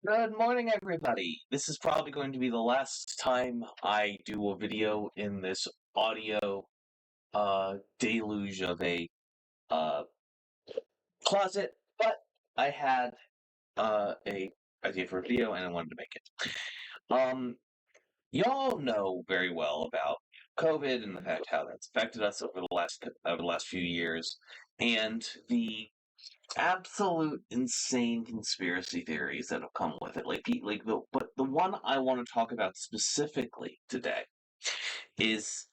Good morning, everybody. This is probably going to be the last time I do a video in this audio deluge of a uh, closet, but I had a idea for a video and I wanted to make it. Y'all know very well about COVID and the fact how that's affected us over the last few years, and the absolute insane conspiracy theories that have come with it. But the one I want to talk about specifically today is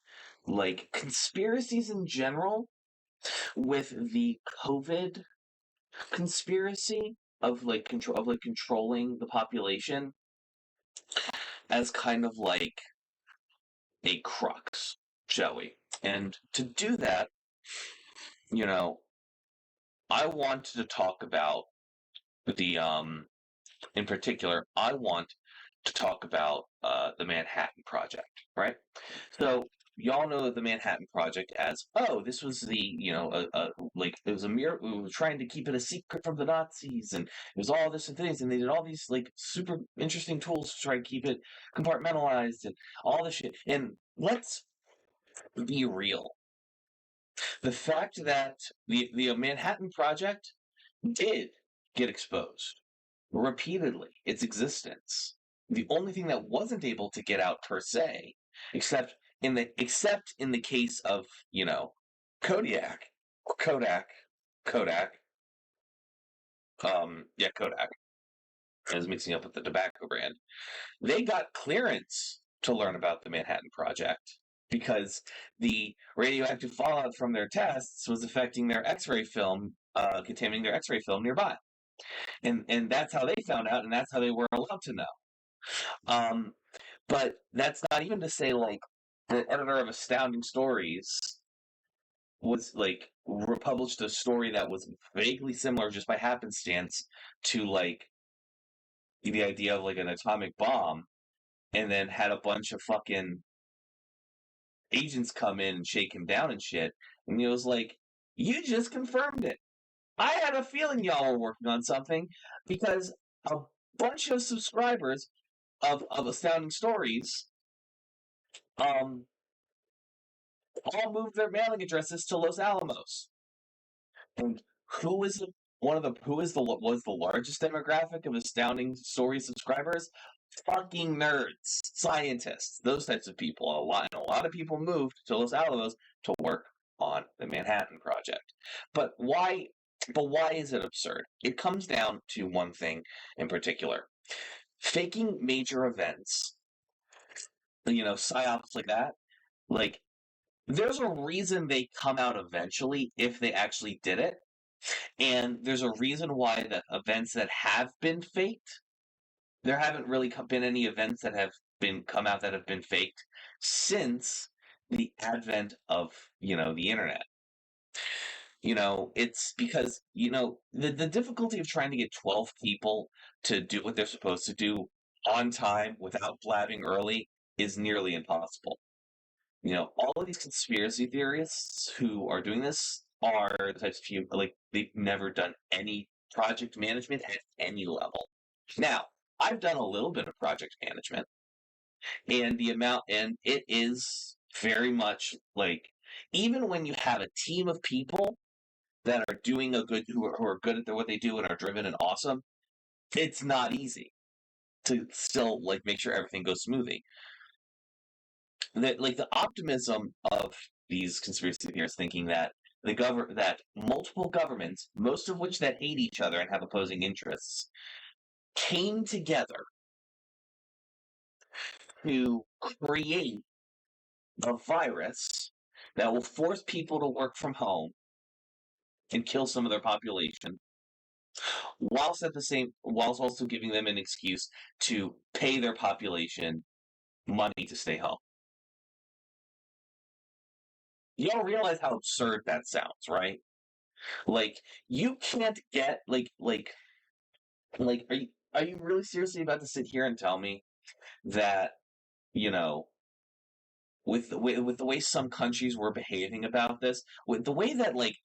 like conspiracies in general with the COVID conspiracy of controlling the population as kind of like a crux, shall we? And to do that, you know, I want to talk about in particular, I want to talk about the Manhattan Project, right? So y'all know the Manhattan Project as, oh, this was it was a mirror. We were trying to keep it a secret from the Nazis, and it was all this and things, and they did all these like super interesting tools to try to keep it compartmentalized and all this shit. And let's be real. The fact that the Manhattan Project did get exposed repeatedly, its existence. The only thing that wasn't able to get out per se, except in the case of, Kodiak, Kodak, Kodak, Kodak. I was mixing up with the tobacco brand. They got clearance to learn about the Manhattan Project because the radioactive fallout from their tests was affecting their X-ray film, contaminating their X-ray film nearby. And that's how they found out, and that's how they were allowed to know. But that's not even to say like the editor of Astounding Stories was like republished a story that was vaguely similar just by happenstance to like the idea of like an atomic bomb, and then had a bunch of fucking agents come in and shake him down and shit. And he was like, "You just confirmed it. I had a feeling y'all were working on something because a bunch of subscribers of Astounding Stories all moved their mailing addresses to Los Alamos." And who is what was the largest demographic of Astounding Stories subscribers? Fucking nerds, scientists, those types of people. A lot of people moved to Los Alamos to work on the Manhattan Project. But why is it absurd? It comes down to one thing in particular. Faking major events, psyops like that, like, there's a reason they come out eventually if they actually did it. And there's a reason why the events that have been faked, there haven't really been any events that have come out that have been faked since the advent of, the internet. It's because, the difficulty of trying to get 12 people to do what they're supposed to do on time without blabbing early is nearly impossible. All of these conspiracy theorists who are doing this are the types of people, like, they've never done any project management at any level. Now, I've done a little bit of project management, and it is very much like, even when you have a team of people that are doing who are good at what they do and are driven and awesome, it's not easy to still like make sure everything goes smoothly. That like the optimism of these conspiracy theorists thinking that that multiple governments, most of which that hate each other and have opposing interests, came together to create a virus that will force people to work from home and kill some of their population, whilst also giving them an excuse to pay their population money to stay home. You don't realize how absurd that sounds, right? Like, you can't get are you really seriously about to sit here and tell me that, with the way some countries were behaving about this, with the way that like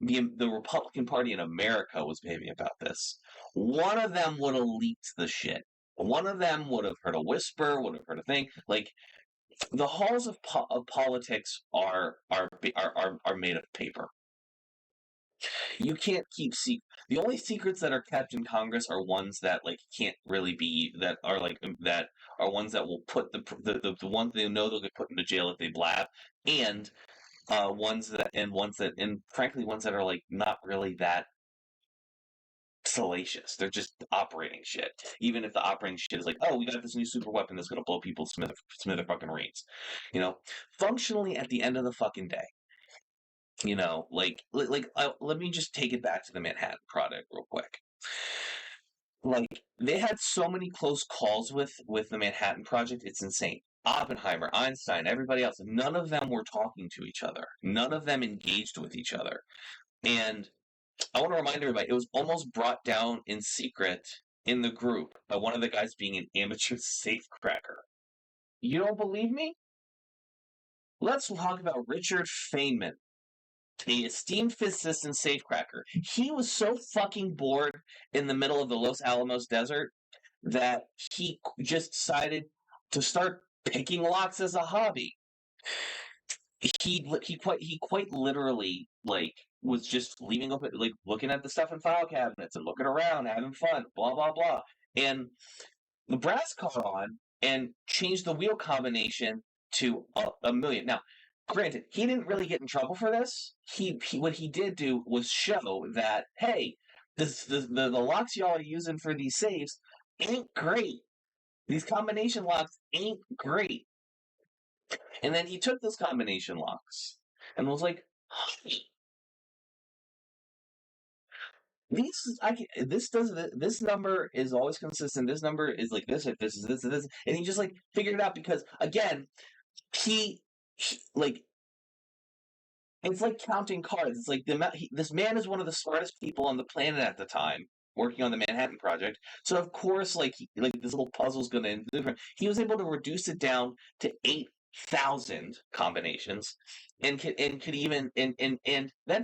the Republican Party in America was behaving about this, one of them would have leaked the shit. One of them would have heard a whisper, would have heard a thing. Like, the halls of politics are made of paper. You can't keep the only secrets that are kept in Congress are ones that like can't really be that are ones that will put the ones they know they'll get put into jail if they blab, and ones that and frankly ones that are like not really that salacious. They're just operating shit. Even if the operating shit is like, oh, we got this new super weapon that's gonna blow people's smither fucking reeds. Functionally at the end of the fucking day, let me just take it back to the Manhattan Project real quick. Like, they had so many close calls with the Manhattan Project, it's insane. Oppenheimer, Einstein, everybody else, none of them were talking to each other. None of them engaged with each other. And I want to remind everybody, it was almost brought down in secret in the group by one of the guys being an amateur safecracker. You don't believe me? Let's talk about Richard Feynman, the esteemed physicist and safecracker. He was so fucking bored in the middle of the Los Alamos desert that he just decided to start picking locks as a hobby. He quite literally was just leaving open, looking at the stuff in file cabinets and looking around, having fun, blah blah blah. And the brass caught on and changed the wheel combination to a million. Now, granted, he didn't really get in trouble for this. What he did do was show that, hey, the locks y'all are using for these safes ain't great. These combination locks ain't great. And then he took those combination locks and was like, this number is always consistent. This number is like this, if this is this, and this. And he just figured it out because, again, he it's like counting cards. It's like this man is one of the smartest people on the planet at the time, working on the Manhattan Project. So of course, this little puzzle's going to end different. He was able to reduce it down to 8,000 combinations, and that didn't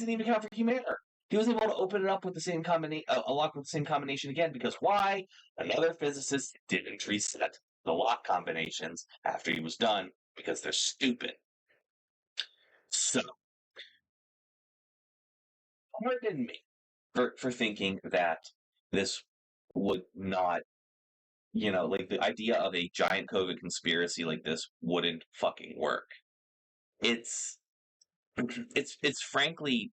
even count for HIMediaTV. He was able to open it up with the same combination, a lock with the same combination again, because why? Another physicist didn't reset the lock combinations after he was done because they're stupid. So, pardon me for thinking that this would not, the idea of a giant COVID conspiracy like this wouldn't fucking work. It's frankly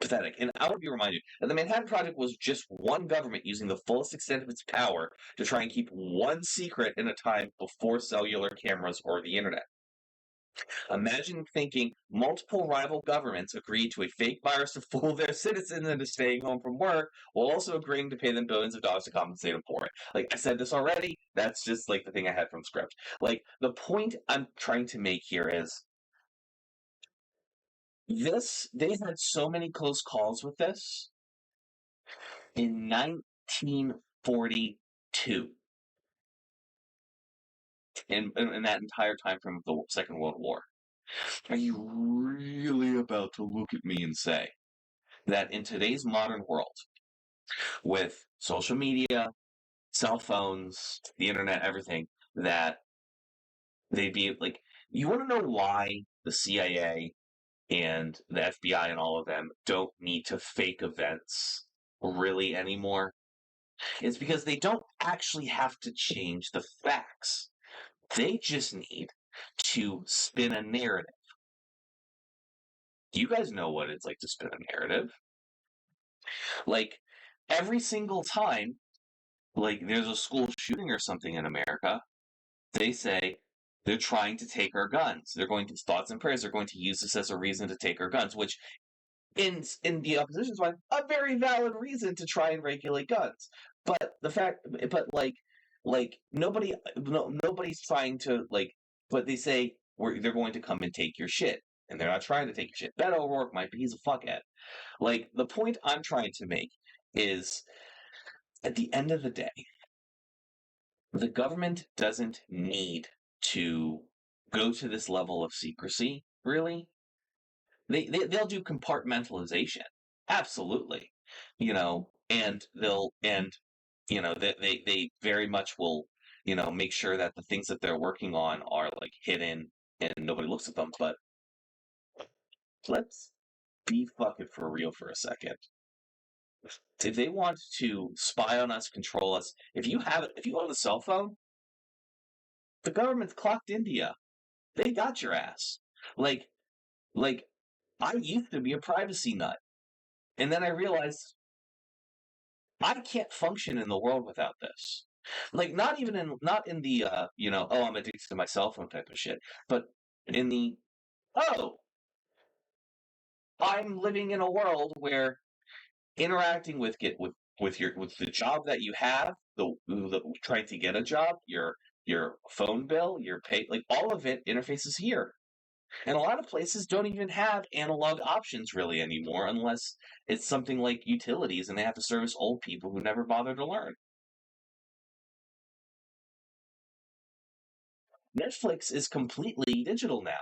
pathetic. And I want to be reminded that the Manhattan Project was just one government using the fullest extent of its power to try and keep one secret in a time before cellular cameras or the internet. Imagine thinking multiple rival governments agreed to a fake virus to fool their citizens into staying home from work while also agreeing to pay them billions of dollars to compensate them for it. Like I said this already, that's just the thing I had from script. The point I'm trying to make here is they had so many close calls with this in 1942. In that entire time frame of the Second World War. Are you really about to look at me and say that in today's modern world, with social media, cell phones, the internet, everything, that they'd be you want to know why the CIA and the FBI and all of them don't need to fake events really anymore? It's because they don't actually have to change the facts. They just need to spin a narrative. You guys know what it's like to spin a narrative. Every single time, there's a school shooting or something in America, they say they're trying to take our guns. They're going to, thoughts and prayers, they're going to use this as a reason to take our guns, which in the opposition's mind, a very valid reason to try and regulate guns. But nobody's trying to but they say they're going to come and take your shit, and they're not trying to take your shit. Beto O'Rourke might be, he's a fuckhead. The point I'm trying to make is, at the end of the day, the government doesn't need to go to this level of secrecy, really. They'll do compartmentalization, absolutely, and they very much will, make sure that the things that they're working on are like hidden and nobody looks at them. But let's be fucking for real for a second. If they want to spy on us, control us, if you own a cell phone, the government's clocked India. They got your ass. Like, like I used to be a privacy nut, and then I realized I can't function in the world without this. Like, not in the oh, I'm addicted to my cell phone type of shit, but in the oh, I'm living in a world where interacting with the job that you have, the trying to get a job, your phone bill, your pay, like all of it interfaces here. And a lot of places don't even have analog options really anymore unless it's something like utilities and they have to service old people who never bothered to learn. Netflix is completely digital now.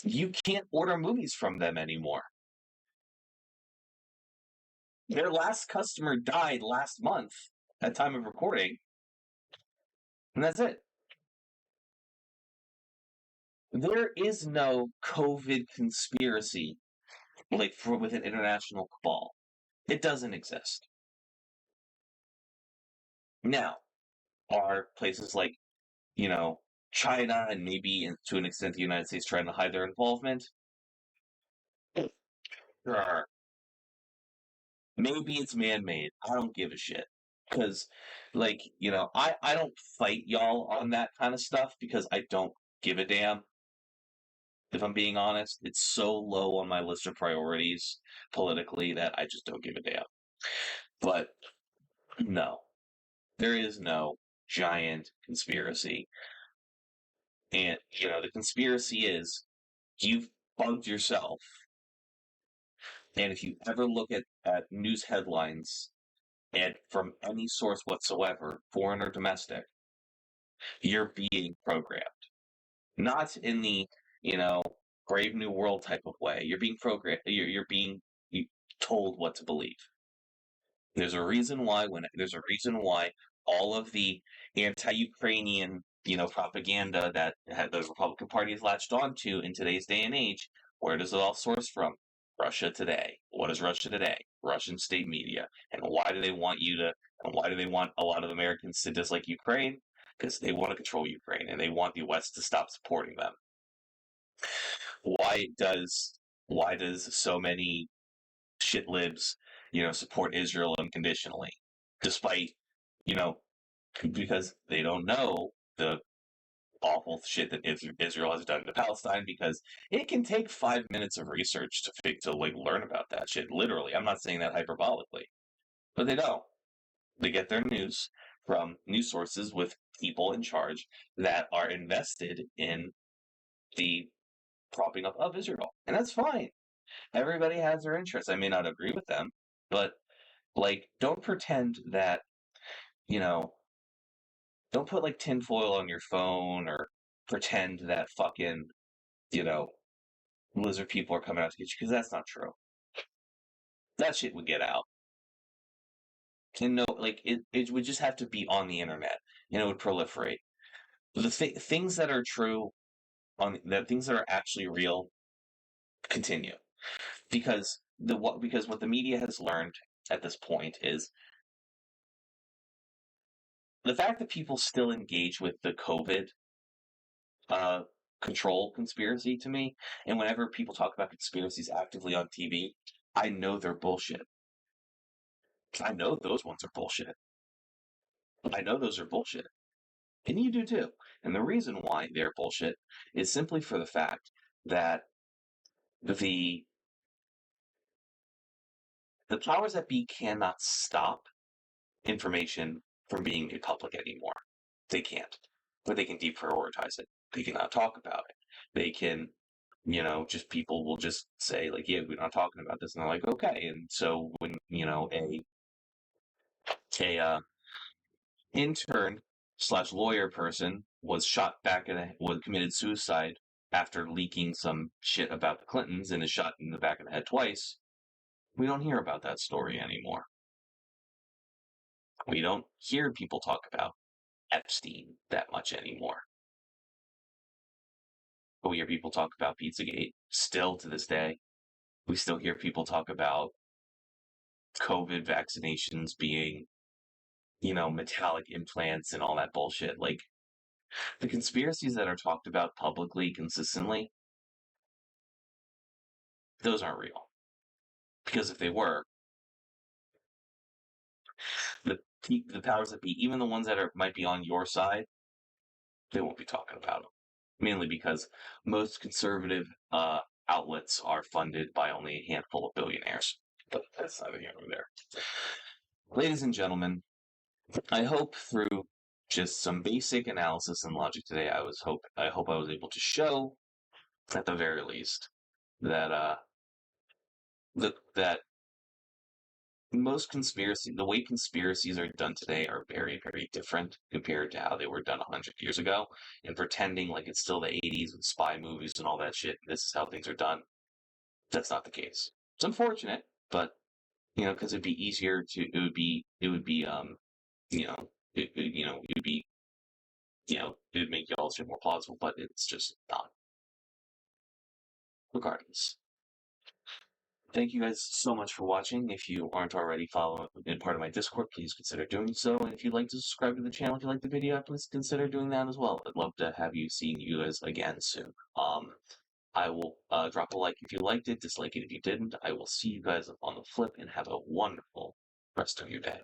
You can't order movies from them anymore. Their last customer died last month at time of recording, and that's it. There is no COVID conspiracy like with an international cabal. It doesn't exist. Now, are places like, China and maybe to an extent the United States trying to hide their involvement? There are. Maybe it's man-made. I don't give a shit. Because, I don't fight y'all on that kind of stuff because I don't give a damn. If I'm being honest, it's so low on my list of priorities politically that I just don't give a damn. But no, there is no giant conspiracy. And, the conspiracy is you've bugged yourself. And if you ever look at news headlines and from any source whatsoever, foreign or domestic, you're being programmed. Not in the, Brave New World type of way. You're being programmed. You're being told what to believe. There's a reason why all of the anti-Ukrainian, propaganda that the Republican Party has latched onto in today's day and age, where does it all source from? Russia Today. What is Russia Today? Russian state media. And why do they want a lot of Americans to dislike Ukraine? Because they want to control Ukraine and they want the West to stop supporting them. Why does so many shit libs, support Israel unconditionally, despite, because they don't know the awful shit that Israel has done to Palestine, because it can take 5 minutes of research to learn about that shit. Literally, I'm not saying that hyperbolically, but they don't. They get their news from news sources with people in charge that are invested in the propping up of Israel, and that's fine. Everybody has their interests. I may not agree with them, but don't pretend that, don't put tinfoil on your phone or pretend that fucking, lizard people are coming out to get you, because that's not true. That shit would get out. And no, it would just have to be on the internet and it would proliferate. The things that are true, things that are actually real, continue. Because what the media has learned at this point is the fact that people still engage with the COVID control conspiracy to me, and whenever people talk about conspiracies actively on TV, I know they're bullshit. I know those ones are bullshit. I know those are bullshit. And you do too. And the reason why they're bullshit is simply for the fact that the powers that be cannot stop information from being made public anymore. They can't. But they can deprioritize it. They cannot talk about it. They can, just people will just say, yeah, we're not talking about this. And they're like, okay. And so when, a intern / lawyer person was shot back was committed suicide after leaking some shit about the Clintons and is shot in the back of the head twice, we don't hear about that story anymore. We don't hear people talk about Epstein that much anymore. But we hear people talk about Pizzagate still to this day. We still hear people talk about COVID vaccinations being, metallic implants and all that bullshit. Like, the conspiracies that are talked about publicly consistently, those aren't real. Because if they were, the powers that be, even the ones that might be on your side, they won't be talking about them. Mainly because most conservative outlets are funded by only a handful of billionaires. But that's neither here nor there. Ladies and gentlemen, I hope through just some basic analysis and logic today, I hope I was able to show, at the very least, that that the way conspiracies are done today are very, very different compared to how they were done 100 years ago, and pretending like it's still the 80s with spy movies and all that shit, this is how things are done. That's not the case. It's unfortunate, but, because it'd be easier to, it would be, it would make y'all shit more plausible, but it's just not. Regardless. Thank you guys so much for watching. If you aren't already following and part of my Discord, please consider doing so. And if you'd like to subscribe to the channel, if you like the video, please consider doing that as well. I'd love to have seeing you guys again soon. I will drop a like if you liked it, dislike it if you didn't. I will see you guys on the flip, and have a wonderful rest of your day.